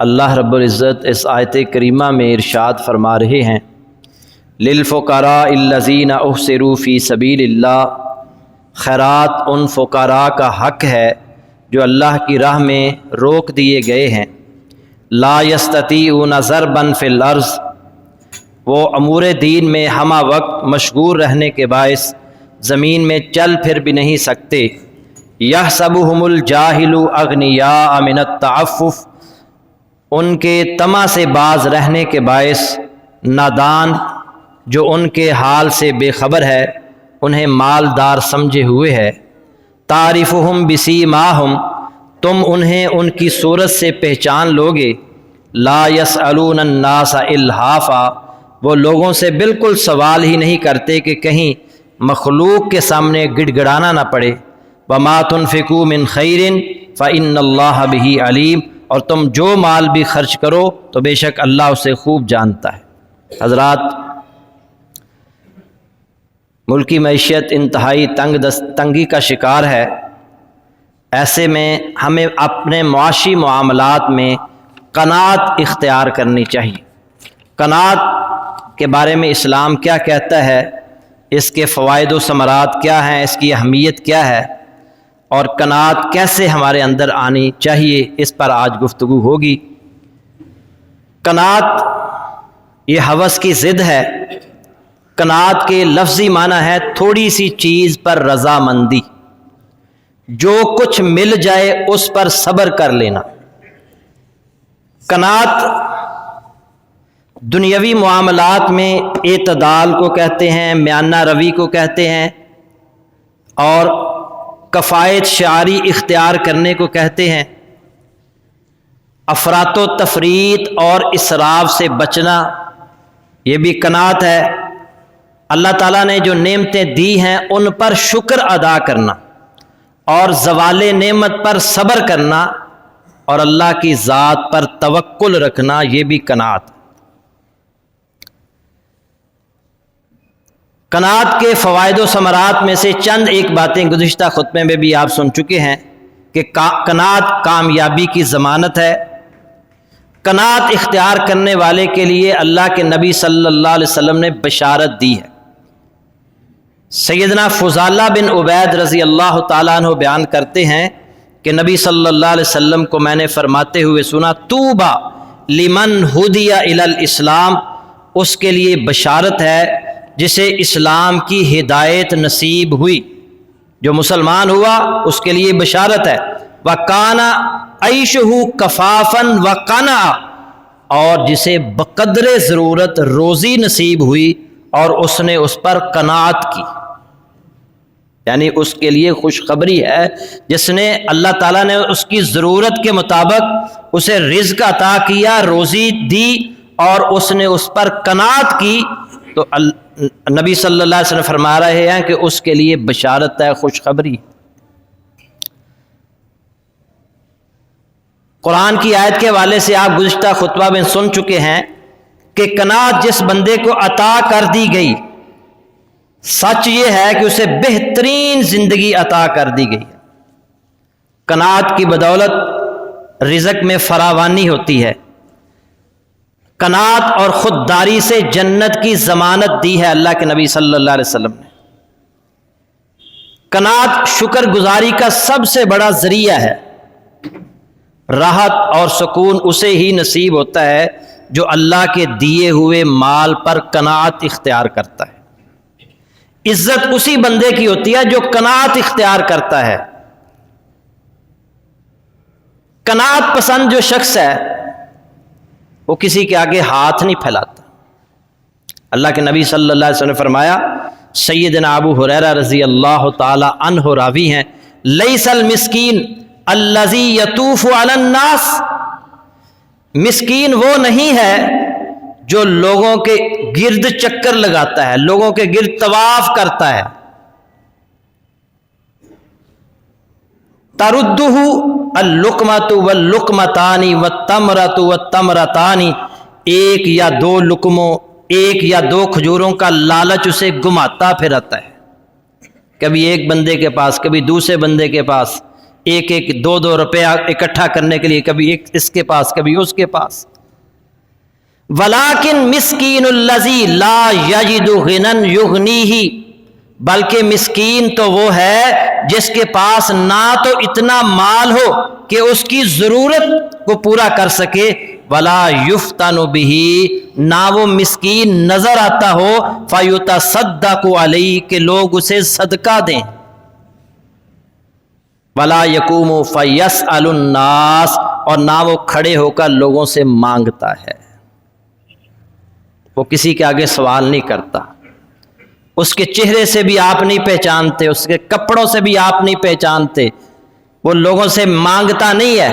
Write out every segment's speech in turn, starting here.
اللہ رب العزت اس آیت کریمہ میں ارشاد فرما رہے ہیں للفقراء الذین احصروا فی سبیل اللہ، خیرات ان فقراء کا حق ہے جو اللہ کی راہ میں روک دیے گئے ہیں، لا یستطیعون ضربا فی الارض، وہ امور دین میں ہمہ وقت مشغول رہنے کے باعث زمین میں چل پھر بھی نہیں سکتے، یحسبہم الجاہل اغنیاء من التعفف، ان کے طمع سے باز رہنے کے باعث نادان جو ان کے حال سے بے خبر ہے انہیں مالدار سمجھے ہوئے ہے، تعرفہم بسیماہم، تم انہیں ان کی صورت سے پہچان لوگے، لا یسألون الناس الحافا، وہ لوگوں سے بالکل سوال ہی نہیں کرتے کہ کہیں مخلوق کے سامنے گڑ گڑانا نہ پڑے، وما تنفقوا من خیر فإن اللہ بہ علیم، اور تم جو مال بھی خرچ کرو تو بے شک اللہ اسے خوب جانتا ہے۔ حضرات، ملکی معیشت انتہائی تنگی کا شکار ہے، ایسے میں ہمیں اپنے معاشی معاملات میں قناعت اختیار کرنی چاہیے۔ قناعت کے بارے میں اسلام کیا کہتا ہے، اس کے فوائد و ثمرات کیا ہیں، اس کی اہمیت کیا ہے، اور قناعت کیسے ہمارے اندر آنی چاہیے، اس پر آج گفتگو ہوگی۔ قناعت یہ ہوس کی ضد ہے۔ قناعت کے لفظی معنی ہے تھوڑی سی چیز پر رضامندی، جو کچھ مل جائے اس پر صبر کر لینا۔ قناعت دنیاوی معاملات میں اعتدال کو کہتے ہیں، میانہ روی کو کہتے ہیں، اور کفایت شعاری اختیار کرنے کو کہتے ہیں۔ افراط و تفریط اور اسراف سے بچنا یہ بھی قناعت ہے۔ اللہ تعالیٰ نے جو نعمتیں دی ہیں ان پر شکر ادا کرنا اور زوال نعمت پر صبر کرنا اور اللہ کی ذات پر توکل رکھنا، یہ بھی قناعت۔ قناعت کے فوائد و ثمرات میں سے چند ایک باتیں گزشتہ خطبے میں بھی آپ سن چکے ہیں کہ قناعت کامیابی کی ضمانت ہے۔ قناعت اختیار کرنے والے کے لیے اللہ کے نبی صلی اللہ علیہ وسلم نے بشارت دی ہے۔ سیدنا فضالہ بن عبید رضی اللہ تعالیٰ عنہ بیان کرتے ہیں کہ نبی صلی اللہ علیہ وسلم کو میں نے فرماتے ہوئے سنا، طوبی لمن ہدی الی الاسلام، اس کے لیے بشارت ہے جسے اسلام کی ہدایت نصیب ہوئی، جو مسلمان ہوا اس کے لیے بشارت ہے۔ وَكَانَ عَيْشُهُ كَفَافًا وَقَنَعًا، اور جسے بقدر ضرورت روزی نصیب ہوئی اور اس نے اس پر قناعت کی، یعنی اس کے لیے خوشخبری ہے جس نے اللہ تعالیٰ نے اس کی ضرورت کے مطابق اسے رزق عطا کیا، روزی دی، اور اس نے اس پر قناعت کی، تو نبی صلی اللہ علیہ وسلم فرما رہے ہیں کہ اس کے لیے بشارت ہے، خوشخبری۔ قرآن کی آیت کے حوالے سے آپ گزشتہ خطبہ میں سن چکے ہیں کہ قناعت جس بندے کو عطا کر دی گئی، سچ یہ ہے کہ اسے بہترین زندگی عطا کر دی گئی۔ قناعت کی بدولت رزق میں فراوانی ہوتی ہے۔ قناعت اور خودداری سے جنت کی ضمانت دی ہے اللہ کے نبی صلی اللہ علیہ وسلم نے۔ قناعت شکر گزاری کا سب سے بڑا ذریعہ ہے۔ راحت اور سکون اسے ہی نصیب ہوتا ہے جو اللہ کے دیے ہوئے مال پر قناعت اختیار کرتا ہے۔ عزت اسی بندے کی ہوتی ہے جو قناعت اختیار کرتا ہے۔ قناعت پسند جو شخص ہے وہ کسی کے آگے ہاتھ نہیں پھیلاتا۔ اللہ کے نبی صلی اللہ علیہ وسلم نے فرمایا، سیدنا ابو ہریرہ رضی اللہ تعالی عنہ راوی ہیں، لیس المسکین الذی یطوف علی الناس، مسکین وہ نہیں ہے جو لوگوں کے گرد چکر لگاتا ہے، لوگوں کے گرد طواف کرتا ہے۔ تردہ اللقمۃ واللقمتان والتمرۃ والتمرتان، ایک یا دو لقموں، ایک یا دو کھجوروں کا لالچ اسے گھماتا پھراتا ہے، کبھی ایک بندے کے پاس، کبھی دوسرے بندے کے پاس، ایک ایک دو دو روپیہ اکٹھا کرنے کے لیے کبھی ایک اس کے پاس کبھی اس کے پاس. وَلَٰكِن مِسْكِينُ الَّذِي لَا يَجِدُ غِنًى يُغْنِيهِ، بلکہ مسکین تو وہ ہے جس کے پاس نہ تو اتنا مال ہو کہ اس کی ضرورت کو پورا کر سکے، وَلَا يُفْتَنُ بِهِ، نہ وہ مسکین نظر آتا ہو فَيُتَصَدَّقُ عَلَيْهِ کہ لوگ اسے صدقہ دیں، وَلَا يَقُومُ فَيَسْأَلُ النَّاسَ، اور نہ وہ کھڑے ہو کر لوگوں سے مانگتا ہے، وہ کسی کے آگے سوال نہیں کرتا، اس کے چہرے سے بھی آپ نہیں پہچانتے، اس کے کپڑوں سے بھی آپ نہیں پہچانتے، وہ لوگوں سے مانگتا نہیں ہے،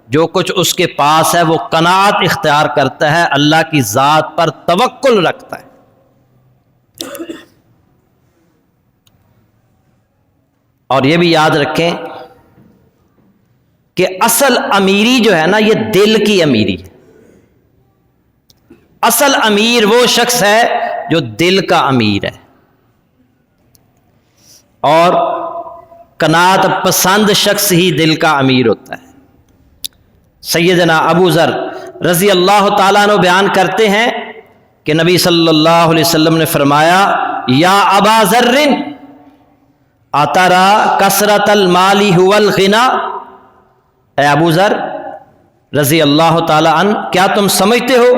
جو کچھ اس کے پاس ہے وہ قناعت اختیار کرتا ہے، اللہ کی ذات پر توکل رکھتا ہے. اور یہ بھی یاد رکھیں کہ اصل امیری جو ہے نا یہ دل کی امیری ہے. اصل امیر وہ شخص ہے جو دل کا امیر ہے، اور قناعت پسند شخص ہی دل کا امیر ہوتا ہے. سیدنا ابو ذر رضی اللہ تعالیٰ عنہ بیان کرتے ہیں کہ نبی صلی اللہ علیہ وسلم نے فرمایا، یا ابا ذر اترا کثرت المال هو الغنی، اے ابو ذر رضی اللہ تعالیٰ عنہ، کیا تم سمجھتے ہو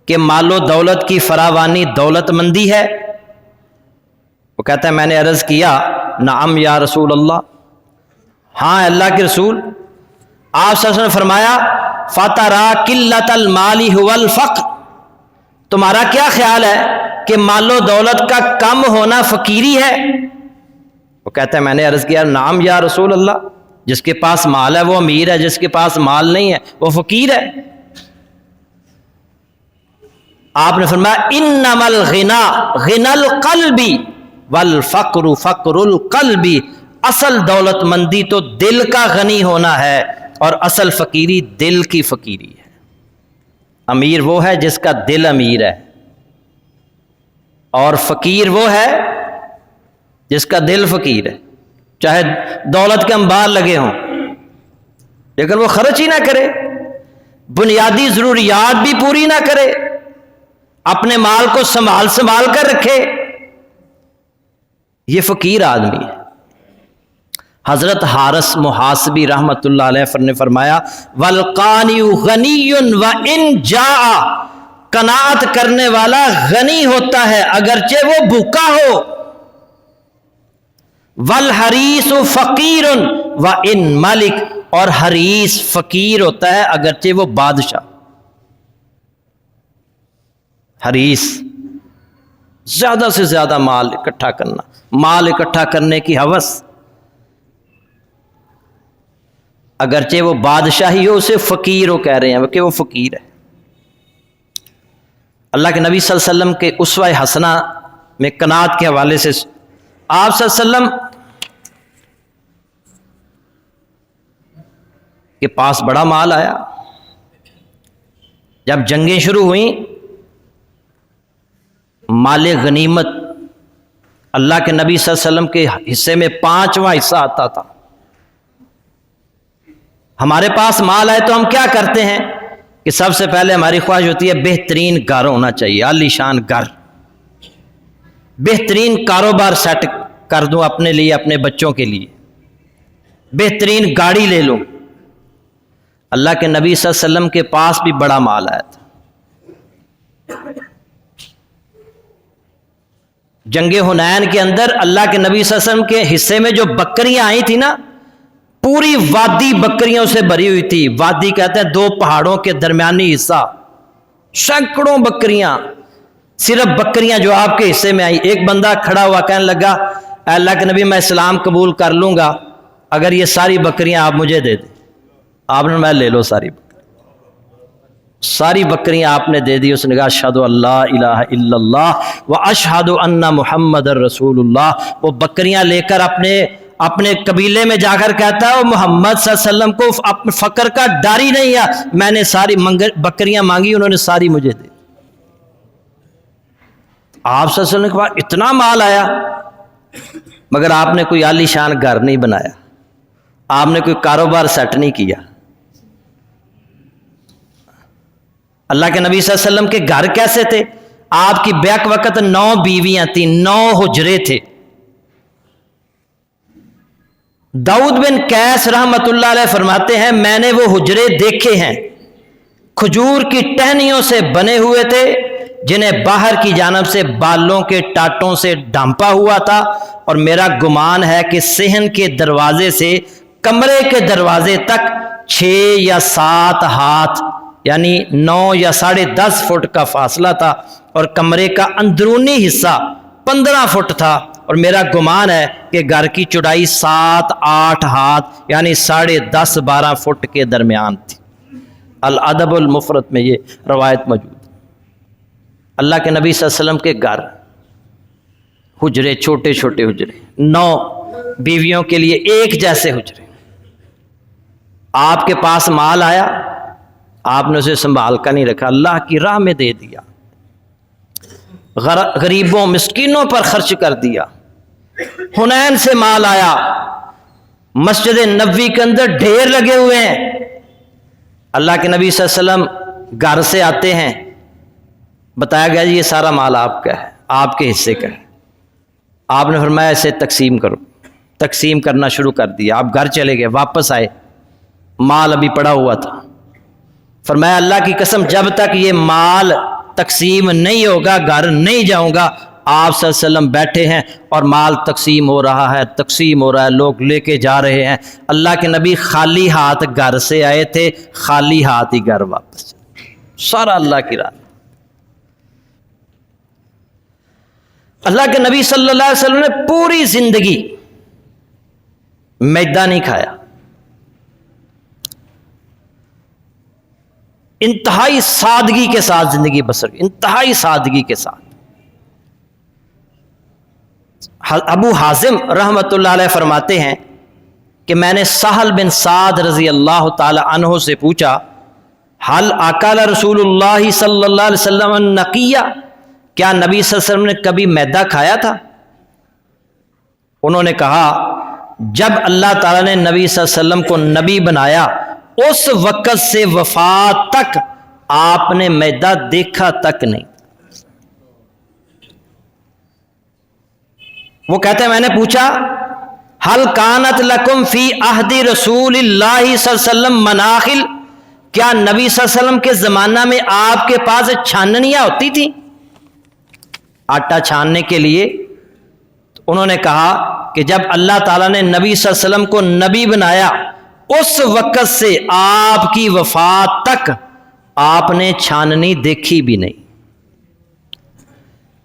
کہ مال و دولت کی فراوانی دولت مندی ہے؟ وہ کہتا ہے میں نے عرض کیا نعم یا رسول اللہ، ہاں اللہ کے رسول. آپ صلی اللہ علیہ وسلم نے فرمایا فترا قلت المال هو الفقر، تمہارا کیا خیال ہے کہ مال و دولت کا کم ہونا فقیری ہے؟ وہ کہتا ہے میں نے عرض کیا نعم یا رسول اللہ، جس کے پاس مال ہے وہ امیر ہے، جس کے پاس مال نہیں ہے وہ فقیر ہے. آپ نے فرمایا انما الغنا غنى القلب والفقر فقر القلب، اصل دولت مندی تو دل کا غنی ہونا ہے اور اصل فقیری دل کی فقیری ہے. امیر وہ ہے جس کا دل امیر ہے، اور فقیر وہ ہے جس کا دل فقیر ہے. چاہے دولت کے انبار لگے ہوں لیکن وہ خرچ ہی نہ کرے، بنیادی ضروریات بھی پوری نہ کرے، اپنے مال کو سنبھال کر رکھے، یہ فقیر آدمی ہے. حضرت حارث محاسبی رحمت اللہ علیہ نے فرمایا والقانی غنی وان جاء، قناعت کرنے والا غنی ہوتا ہے اگرچہ وہ بھوکا ہو، والحریص فقیر وان ملک، اور حریص فقیر ہوتا ہے اگرچہ وہ بادشاہ. حریص زیادہ سے زیادہ مال اکٹھا کرنا، مال اکٹھا کرنے کی ہوس، اگرچہ وہ بادشاہی ہو اسے فقیر ہو کہہ رہے ہیں کہ وہ فقیر ہے. اللہ کے نبی صلی اللہ علیہ وسلم کے اسوہ حسنہ میں قناعت کے حوالے سے آپ صلی اللہ علیہ وسلم کے پاس بڑا مال آیا. جب جنگیں شروع ہوئیں مال غنیمت اللہ کے نبی صلی اللہ علیہ وسلم کے حصے میں 5واں حصہ آتا تھا. ہمارے پاس مال آئے تو ہم کیا کرتے ہیں کہ سب سے پہلے ہماری خواہش ہوتی ہے بہترین گھر ہونا چاہیے، عالی شان گھر، بہترین کاروبار سیٹ کر دوں اپنے لیے اپنے بچوں کے لیے، بہترین گاڑی لے لوں. اللہ کے نبی صلی اللہ علیہ وسلم کے پاس بھی بڑا مال آیا تھا. جنگ حنین کے اندر اللہ کے نبی صلی اللہ علیہ وسلم کے حصے میں جو بکریاں آئی تھی نا، پوری وادی بکریوں سے بھری ہوئی تھی. وادی کہتے ہیں 2 پہاڑوں کے درمیانی حصہ، سینکڑوں بکریاں، صرف بکریاں جو آپ کے حصے میں آئی. ایک بندہ کھڑا ہوا کہنے لگا اے اللہ کے نبی میں اسلام قبول کر لوں گا اگر یہ ساری بکریاں آپ مجھے دے دیں. آپ نے میں لے لو ساری بکریاں آپ نے دے دی. اس نے کہا اشہد اللہ الہ الا اللہ و اشہد ان محمد رسول اللہ. وہ بکریاں لے کر اپنے قبیلے میں جا کر کہتا ہے وہ محمد صلی اللہ علیہ وسلم کو فقر کا ڈر ہی نہیں ہے، میں نے ساری بکریاں مانگی انہوں نے ساری مجھے دی. آپ صلی اللہ علیہ وسلم کے پاس اتنا مال آیا مگر آپ نے کوئی عالی شان گھر نہیں بنایا. آپ نے کوئی کاروبار سیٹ نہیں کیا. اللہ کے نبی صلی اللہ علیہ وسلم کے گھر کیسے تھے؟ آپ کی بیک وقت 9 بیویاں تھیں، 9 حجرے تھے. داؤد بن قیس رحمت اللہ علیہ فرماتے ہیں میں نے وہ حجرے دیکھے ہیں، کھجور کی ٹہنیوں سے بنے ہوئے تھے جنہیں باہر کی جانب سے بالوں کے ٹاٹوں سے ڈھانپا ہوا تھا، اور میرا گمان ہے کہ صحن کے دروازے سے کمرے کے دروازے تک 6 یا 7 ہاتھ یعنی 9 یا 10.5 فٹ کا فاصلہ تھا، اور کمرے کا اندرونی حصہ 15 فٹ تھا، اور میرا گمان ہے کہ گھر کی چوڑائی 7-8 ہاتھ یعنی 10.5-12 فٹ کے درمیان تھی. الادب المفرد میں یہ روایت موجود ہے. اللہ کے نبی صلی اللہ علیہ وسلم کے گھر حجرے، چھوٹے چھوٹے حجرے، 9 بیویوں کے لیے ایک جیسے حجرے. آپ کے پاس مال آیا، آپ نے اسے سنبھال کر نہیں رکھا، اللہ کی راہ میں دے دیا، غریبوں مسکینوں پر خرچ کر دیا. حنین سے مال آیا، مسجد نبوی کے اندر ڈھیر لگے ہوئے ہیں. اللہ کے نبی صلی اللہ علیہ وسلم گھر سے آتے ہیں، بتایا گیا یہ سارا مال آپ کا ہے، آپ کے حصے کا ہے. آپ نے فرمایا اسے تقسیم کرو. تقسیم کرنا شروع کر دیا. آپ گھر چلے گئے، واپس آئے، مال ابھی پڑا ہوا تھا. فرمایا اللہ کی قسم جب تک یہ مال تقسیم نہیں ہوگا گھر نہیں جاؤں گا. آپ صلی اللہ علیہ وسلم بیٹھے ہیں اور مال تقسیم ہو رہا ہے، تقسیم ہو رہا ہے، لوگ لے کے جا رہے ہیں. اللہ کے نبی خالی ہاتھ گھر سے آئے تھے، خالی ہاتھ ہی گھر واپس. سارا اللہ کی راہ. اللہ کے نبی صلی اللہ علیہ وسلم نے پوری زندگی میدا نہیں کھایا. انتہائی سادگی کے ساتھ زندگی بسر کی، انتہائی سادگی کے ساتھ. ابو حازم رحمت اللہ علیہ فرماتے ہیں کہ میں نے سہل بن سعد رضی اللہ تعالی عنہ سے پوچھا حل اکل رسول اللہ صلی اللہ علیہ وسلم النقیہ، کیا نبی صلی اللہ علیہ وسلم نے کبھی میدا کھایا تھا؟ انہوں نے کہا جب اللہ تعالیٰ نے نبی صلی اللہ علیہ وسلم کو نبی بنایا اس وقت سے وفات تک آپ نے میدا دیکھا تک نہیں. وہ کہتے ہیں میں نے پوچھا حل کانت لکم فی عہد رسول اللہ صلی اللہ علیہ وسلم مناخل، کیا نبی صلی اللہ علیہ وسلم کے زمانہ میں آپ کے پاس چھاننیاں ہوتی تھیں آٹا چھاننے کے لیے؟ انہوں نے کہا کہ جب اللہ تعالیٰ نے نبی صلی اللہ علیہ وسلم کو نبی بنایا اس وقت سے آپ کی وفات تک آپ نے چھاننی دیکھی بھی نہیں.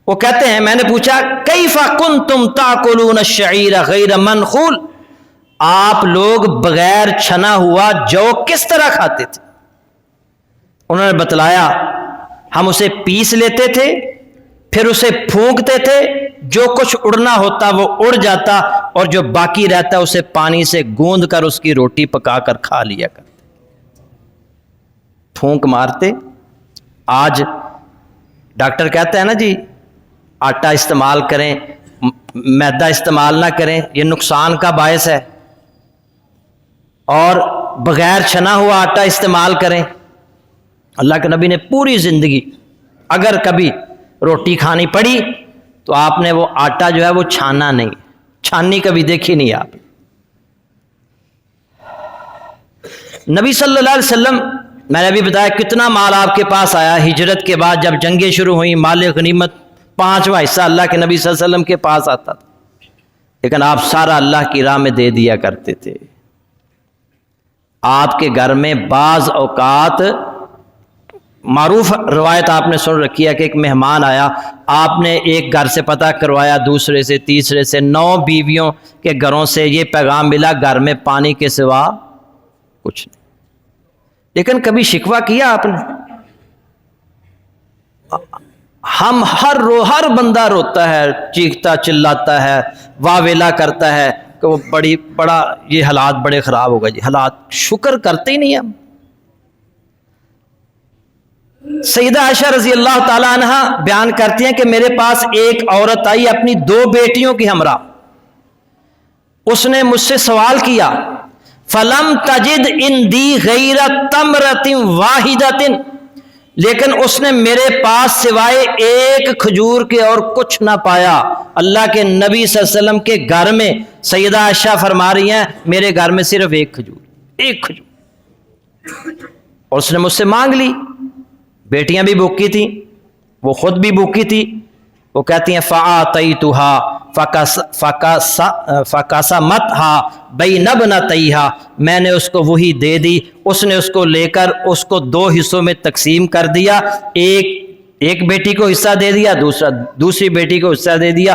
وہ کہتے ہیں میں نے پوچھا کیف کنتم تاکلون الشعیر غیر منخول، آپ لوگ بغیر چھنا ہوا جو کس طرح کھاتے تھے؟ انہوں نے بتلایا ہم اسے پیس لیتے تھے، پھر اسے پھونکتے تھے، جو کچھ اڑنا ہوتا وہ اڑ جاتا، اور جو باقی رہتا اسے پانی سے گوندھ کر اس کی روٹی پکا کر کھا لیا کرتے. پھونک مارتے. آج ڈاکٹر کہتا ہے نا جی آٹا استعمال کریں، میدا استعمال نہ کریں، یہ نقصان کا باعث ہے، اور بغیر چھنا ہوا آٹا استعمال کریں. اللہ کے نبی نے پوری زندگی اگر کبھی روٹی کھانی پڑی تو آپ نے وہ آٹا جو ہے وہ چھانا نہیں، چھاننی کبھی دیکھی نہیں. آپ نبی صلی اللہ علیہ وسلم، میں نے ابھی بتایا کتنا مال آپ کے پاس آیا ہجرت کے بعد، جب جنگیں شروع ہوئیں مال غنیمت 5واں حصہ اللہ کے نبی صلی اللہ علیہ وسلم کے پاس آتا تھا، لیکن آپ سارا اللہ کی راہ میں دے دیا کرتے تھے. آپ کے گھر میں بعض اوقات معروف روایت آپ نے سن رکھی ہے کہ ایک مہمان آیا، آپ نے ایک گھر سے پتہ کروایا، دوسرے سے، تیسرے سے، 9 بیویوں کے گھروں سے یہ پیغام ملا گھر میں پانی کے سوا کچھ نہیں. لیکن کبھی شکوہ کیا آپ نے؟ ہم ہر بندہ روتا ہے، چیختا چلاتا ہے، واہ ویلا کرتا ہے کہ وہ بڑا یہ حالات بڑے خراب ہو گئے جی. حالات شکر کرتے ہی نہیں ہم. سیدہ عائشہ رضی اللہ تعالی عنہ بیان کرتی ہیں کہ میرے پاس ایک عورت آئی اپنی 2 بیٹیوں کی ہمراہ. اس نے مجھ سے سوال کیا فلم تجد اندی غیر تمرۃ واحدۃ، لیکن اس نے میرے پاس سوائے ایک کھجور کے اور کچھ نہ پایا۔ اللہ کے نبی صلی اللہ علیہ وسلم کے گھر میں سیدہ عائشہ فرما رہی ہیں میرے گھر میں صرف ایک کھجور، اور اس نے مجھ سے مانگ لی۔ بیٹیاں بھی بھوکی تھیں، وہ خود بھی بھوکی تھی، وہ کہتی ہیں فَآتَيْتُهَا فَقَسَمَتْهَا بَيْنَ ابْنَتَيْهَا، میں نے اس کو وہی دے دی، اس نے اس کو لے کر اس کو دو حصوں میں تقسیم کر دیا، ایک بیٹی کو حصہ دے دیا، دوسری بیٹی کو حصہ دے دیا۔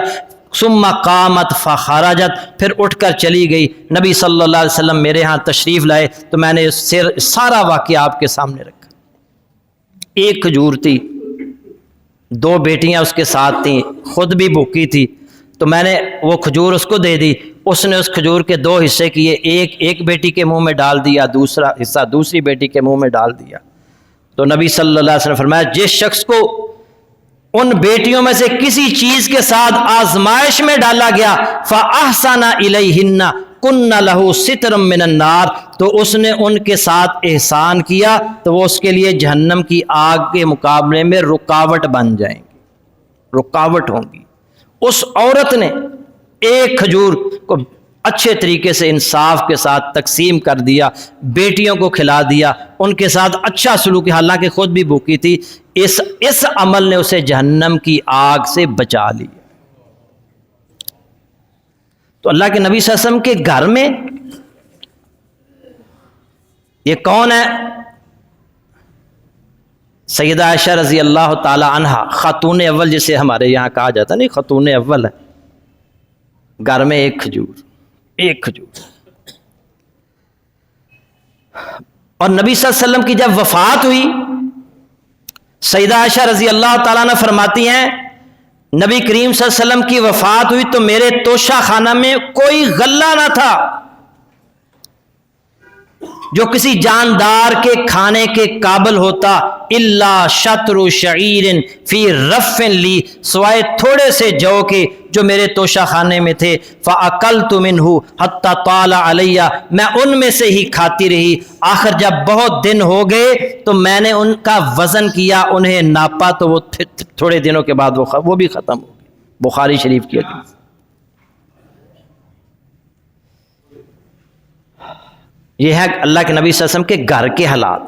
ثم قامت فخرجت، پھر اٹھ کر چلی گئی۔ نبی صلی اللہ علیہ وسلم میرے ہاں تشریف لائے تو میں نے سارا واقعہ آپ کے سامنے رکھا۔ ایک کھجور تھی، دو بیٹیاں اس کے ساتھ تھیں، خود بھی بھوکی تھی، تو میں نے وہ کھجور اس کو دے دی، اس نے اس کھجور کے دو حصے کیے، ایک بیٹی کے منہ میں ڈال دیا، دوسرا حصہ دوسری بیٹی کے منہ میں ڈال دیا۔ تو نبی صلی اللہ علیہ وسلم فرمایا جس شخص کو ان بیٹیوں میں سے کسی چیز کے ساتھ آزمائش میں ڈالا گیا فَأَحْسَنَ إِلَيْهِنَّ كُنَّ لَهُ سِتْرًا مِّنَ النَّارِ، تو اس نے ان کے ساتھ احسان کیا تو وہ اس کے لیے جہنم کی آگ کے مقابلے میں رکاوٹ بن جائیں گی، رکاوٹ ہوں گی۔ اس عورت نے ایک کھجور کو اچھے طریقے سے انصاف کے ساتھ تقسیم کر دیا، بیٹیوں کو کھلا دیا، ان کے ساتھ اچھا سلوک، حالانکہ خود بھی بھوکی تھی۔ اس عمل نے اسے جہنم کی آگ سے بچا لیا۔ تو اللہ کے نبی صلی اللہ علیہ وسلم کے گھر میں یہ کون ہے؟ سیدہ عائشہ رضی اللہ تعالی عنہا، خاتون اول جسے ہمارے یہاں کہا جاتا ہے، نہیں خاتون اول ہے، گھر میں ایک کھجور۔ اور نبی صلی اللہ علیہ وسلم کی جب وفات ہوئی، سیدہ عائشہ رضی اللہ تعالیٰ عنہ فرماتی ہیں نبی کریم صلی اللہ علیہ وسلم کی وفات ہوئی تو میرے توشہ خانہ میں کوئی غلہ نہ تھا جو کسی جاندار کے کھانے کے قابل ہوتا، الا شطر شعیر فی رف لی، سوائے تھوڑے سے جو کے جو میرے توشہ خانے میں تھے، فاکلت منہ حتی طال علی، میں ان میں سے ہی کھاتی رہی، آخر جب بہت دن ہو گئے تو میں نے ان کا وزن کیا، انہیں ناپا تو وہ تھوڑے دنوں کے بعد وہ بھی ختم ہو گئی۔ بخاری شریف کی حدیث۔ یہ ہے اللہ کے نبی صلی اللہ علیہ وسلم کے گھر کے حالات،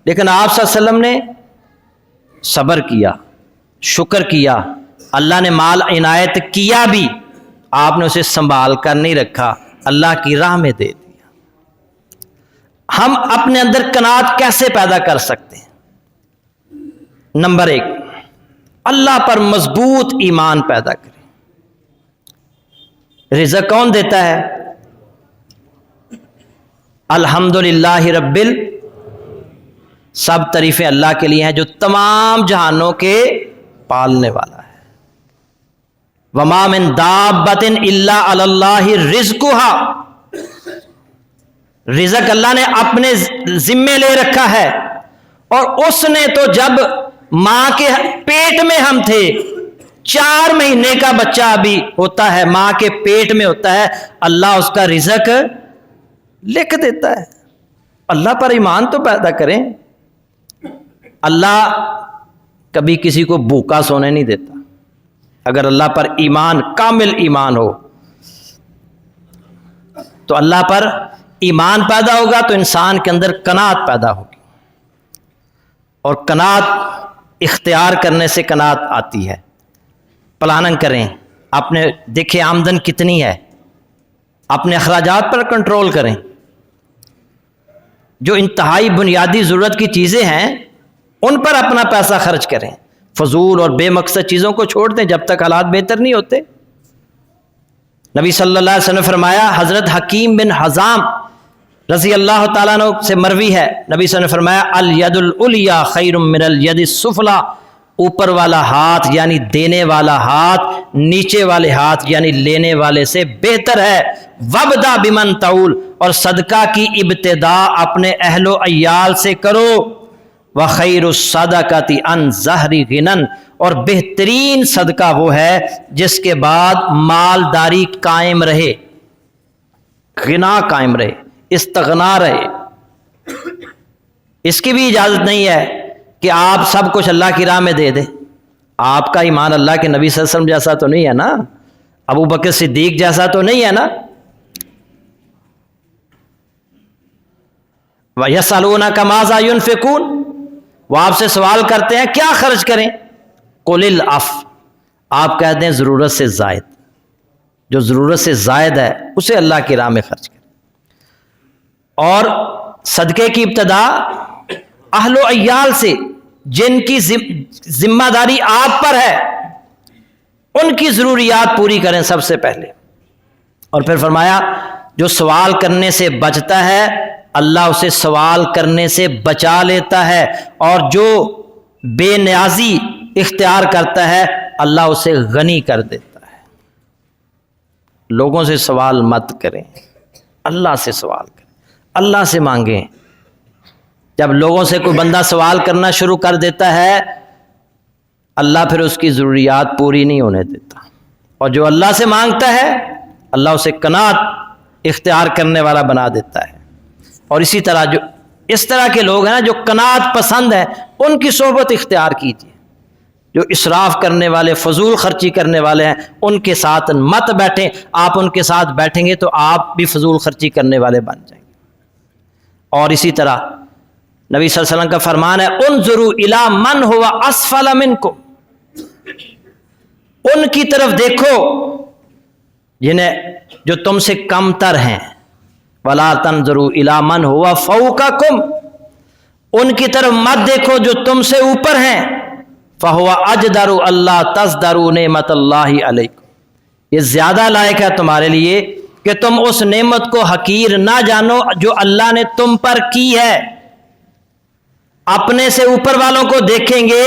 لیکن آپ صلی اللہ علیہ وسلم نے صبر کیا، شکر کیا، اللہ نے مال عنایت کیا بھی، آپ نے اسے سنبھال کر نہیں رکھا، اللہ کی راہ میں دے دیا۔ ہم اپنے اندر قناعت کیسے پیدا کر سکتے ہیں؟ نمبر 1، اللہ پر مضبوط ایمان پیدا کریں۔ رزق کون دیتا ہے؟ الحمدللہ رب سب تعریفیں اللہ کے لیے ہیں جو تمام جہانوں کے پالنے والا ہے۔ وما من دابۃ الا علی اللہ رزقها، رزق اللہ نے اپنے ذمے لے رکھا ہے، اور اس نے تو جب ماں کے پیٹ میں ہم تھے، 4 مہینے کا بچہ ابھی ہوتا ہے، ماں کے پیٹ میں ہوتا ہے، اللہ اس کا رزق لکھ دیتا ہے۔ اللہ پر ایمان تو پیدا کریں۔ اللہ کبھی کسی کو بھوکا سونے نہیں دیتا۔ اگر اللہ پر ایمان، کامل ایمان ہو تو اللہ پر ایمان پیدا ہوگا تو انسان کے اندر قناعت پیدا ہوگی، اور قناعت اختیار کرنے سے قناعت آتی ہے۔ پلاننگ کریں، اپنے دیکھیں آمدن کتنی ہے، اپنے اخراجات پر کنٹرول کریں۔ جو انتہائی بنیادی ضرورت کی چیزیں ہیں ان پر اپنا پیسہ خرچ کریں، فضول اور بے مقصد چیزوں کو چھوڑ دیں جب تک حالات بہتر نہیں ہوتے۔ نبی صلی اللہ علیہ وسلم نے فرمایا، حضرت حکیم بن حزام رضی اللہ تعالیٰ عنہ سے مروی ہے، نبی صلی اللہ علیہ وسلم نے فرمایا الید العلیٰ خیر من الید السفلی، اوپر والا ہاتھ یعنی دینے والا ہاتھ نیچے والے ہاتھ یعنی لینے والے سے بہتر ہے۔ وابدأ بمن تعول، اور صدقہ کی ابتدا اپنے اہل و عیال سے کرو۔ وخیر الصدقۃ عن ظہر غنی، اور بہترین صدقہ وہ ہے جس کے بعد مالداری قائم رہے، غنا قائم رہے، استغنا رہے. اس کی بھی اجازت نہیں ہے کہ آپ سب کچھ اللہ کی راہ میں دے دیں. آپ کا ایمان اللہ کے نبی صلی اللہ علیہ وسلم جیسا تو نہیں ہے نا, ابو بکر صدیق جیسا تو نہیں ہے نا. وَيَسْأَلُونَكَ مَاذَا يُنْفِقُونَ, وہ آپ سے سوال کرتے ہیں کیا خرچ کریں. قُلِ الْعَفْوَ, آپ کہتے ہیں ضرورت سے زائد, جو ضرورت سے زائد ہے اسے اللہ کی راہ میں خرچ کریں. اور صدقے کی ابتدا اہل و عیال سے, جن کی ذمہ داری آپ پر ہے, ان کی ضروریات پوری کریں سب سے پہلے. اور پھر فرمایا جو سوال کرنے سے بچتا ہے اللہ اسے سوال کرنے سے بچا لیتا ہے, اور جو بے نیازی اختیار کرتا ہے اللہ اسے غنی کر دیتا ہے. لوگوں سے سوال مت کریں, اللہ سے سوال کریں, اللہ سے مانگیں. جب لوگوں سے کوئی بندہ سوال کرنا شروع کر دیتا ہے اللہ پھر اس کی ضروریات پوری نہیں ہونے دیتا, اور جو اللہ سے مانگتا ہے اللہ اسے قناعت اختیار کرنے والا بنا دیتا ہے. اور اسی طرح جو اس طرح کے لوگ ہیں نا جو قناعت پسند ہیں, ان کی صحبت اختیار کیجیے. جو اسراف کرنے والے, فضول خرچی کرنے والے ہیں, ان کے ساتھ مت بیٹھیں. آپ ان کے ساتھ بیٹھیں گے تو آپ بھی فضول خرچی کرنے والے بن جائیں گے. اور اسی طرح نبی صلی اللہ علیہ وسلم کا فرمان ہے انظروا الی من هو اسفل منکم, ان کی طرف دیکھو جنہیں جو تم سے کم تر ہیں. ولا تنظروا الی من هو فوقکم, ان کی طرف مت دیکھو جو تم سے اوپر ہیں. فهو اجدر اللہ تزدروا نعمت اللہ علیکم, یہ زیادہ لائق ہے تمہارے لیے کہ تم اس نعمت کو حقیر نہ جانو جو اللہ نے تم پر کی ہے. اپنے سے اوپر والوں کو دیکھیں گے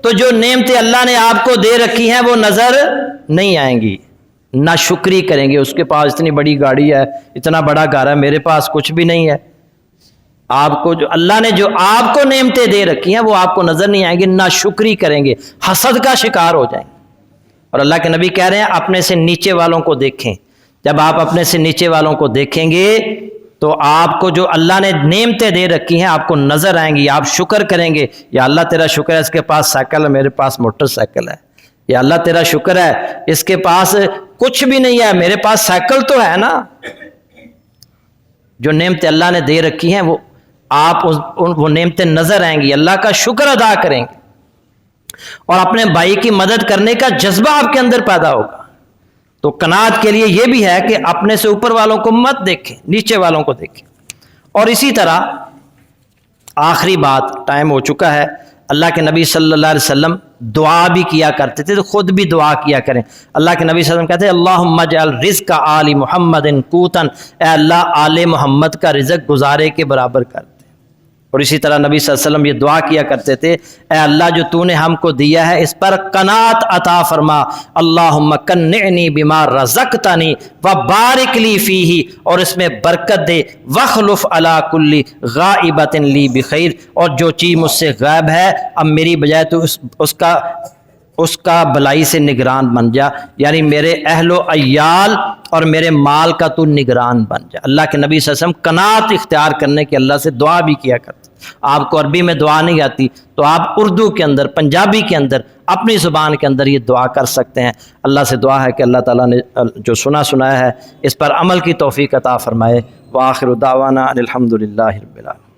تو جو نعمتیں اللہ نے آپ کو دے رکھی ہیں وہ نظر نہیں آئیں گی, نہ شکری کریں گے. اس کے پاس اتنی بڑی گاڑی ہے, اتنا بڑا گھر ہے, میرے پاس کچھ بھی نہیں ہے. آپ کو جو اللہ نے جو آپ کو نعمتیں دے رکھی ہیں وہ آپ کو نظر نہیں آئیں گی, نہ شکری کریں گے, حسد کا شکار ہو جائیں گے. اور اللہ کے نبی کہہ رہے ہیں اپنے سے نیچے والوں کو دیکھیں. جب آپ اپنے سے نیچے والوں کو دیکھیں گے تو آپ کو جو اللہ نے نعمتیں دے رکھی ہیں آپ کو نظر آئیں گی, آپ شکر کریں گے. یا اللہ تیرا شکر ہے اس کے پاس سائیکل ہے, میرے پاس موٹر سائیکل ہے. یا اللہ تیرا شکر ہے اس کے پاس کچھ بھی نہیں ہے, میرے پاس سائیکل تو ہے نا. جو نعمتیں اللہ نے دے رکھی ہیں وہ آپ وہ نعمتیں نظر آئیں گی, اللہ کا شکر ادا کریں گے, اور اپنے بھائی کی مدد کرنے کا جذبہ آپ کے اندر پیدا ہوگا. تو قناعت کے لیے یہ بھی ہے کہ اپنے سے اوپر والوں کو مت دیکھیں, نیچے والوں کو دیکھیں. اور اسی طرح آخری بات, ٹائم ہو چکا ہے, اللہ کے نبی صلی اللہ علیہ وسلم دعا بھی کیا کرتے تھے, تو خود بھی دعا کیا کریں. اللہ کے نبی صلی اللہ علیہ وسلم کہتے ہیں اللہم اجعل رزق آل محمد قوتا, اے اللہ آل محمد کا رزق گزارے کے برابر کر دے. اور اسی طرح نبی صلی اللہ علیہ وسلم یہ دعا کیا کرتے تھے اے اللہ جو تو نے ہم کو دیا ہے اس پر قناعت عطا فرما. اللہم قنعنی بما رزقتنی وبارک لی فیہ, اور اس میں برکت دے. واخلف علی کل غائبۃ لی بخیر, اور جو چیز مجھ سے غائب ہے اب میری بجائے تو اس کا بلائی سے نگران بن جا, یعنی میرے اہل و عیال اور میرے مال کا تو نگران بن جا. اللہ کے نبی صلی اللہ علیہ وسلم قناعت اختیار کرنے کے اللہ سے دعا بھی کیا کرتے. آپ کو عربی میں دعا نہیں آتی تو آپ اردو کے اندر, پنجابی کے اندر, اپنی زبان کے اندر یہ دعا کر سکتے ہیں. اللہ سے دعا ہے کہ اللہ تعالیٰ نے جو سنایا ہے اس پر عمل کی توفیق عطا فرمائے. وآخر دعوانا الحمد للہ رب العالمین.